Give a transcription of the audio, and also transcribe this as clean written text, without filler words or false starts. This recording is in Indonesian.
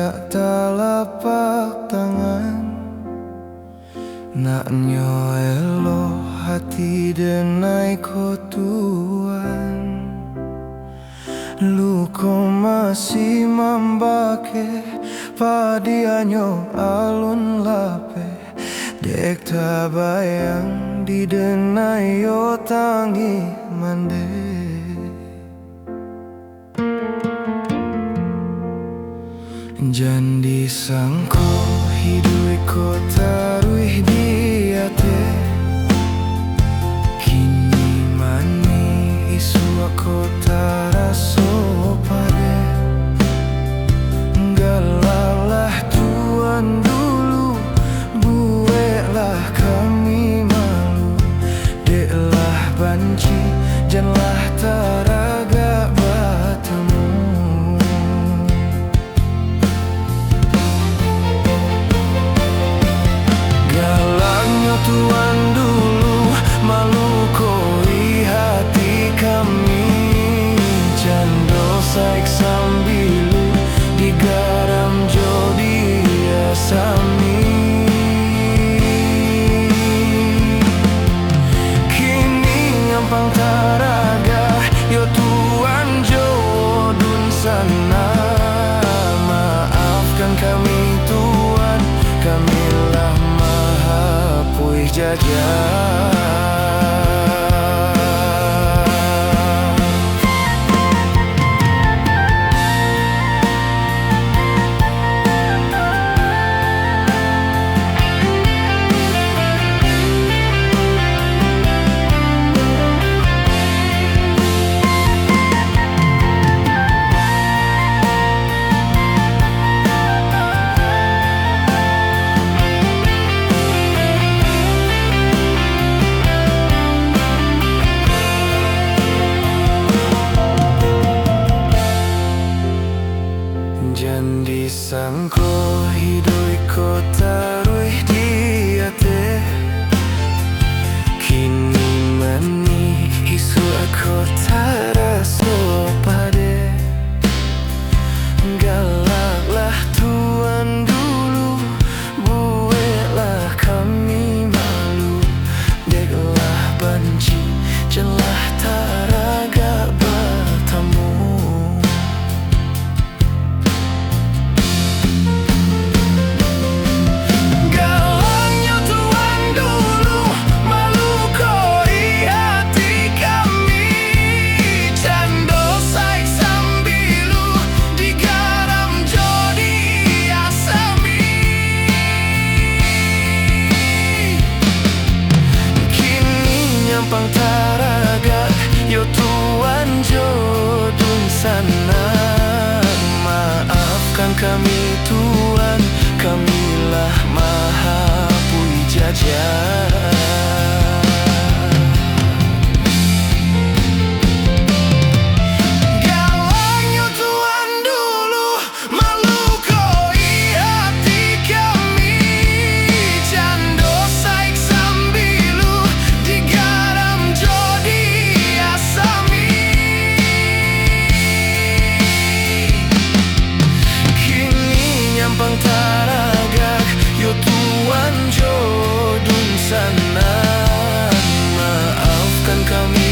dak talapak tangan. Nak nyo elo hati denai ko tuan. Luko masih membake padianyo alun lape. Dek tabayang di denai yo tangi mande. Jan disangko hidui ko taruih di ate. Kini mani isu aku taraso pade. Galalah tuan dulu, buelah kami malu. Deklah banci, janlah taraga bertemu. Tuan dulu malu koi hati kami. Jando saik sambilu digaram jodi asami. Kini nyampang taraga yo tuan jodun sana. Maafkan kami tuan, kamilah jaja. Jan disangko hidui ko taruih di ate. Kini mani isu aku taraso pade. Galaklah tuan dulu, buelah kami malu. Deklah banci, janlah taraga bertemu. Nyampang taraga yo tuan jodun sana. Maafkan kami tuan, kamilah maha pujaja. Taragak yo tuan jodun sana. Maafkan kami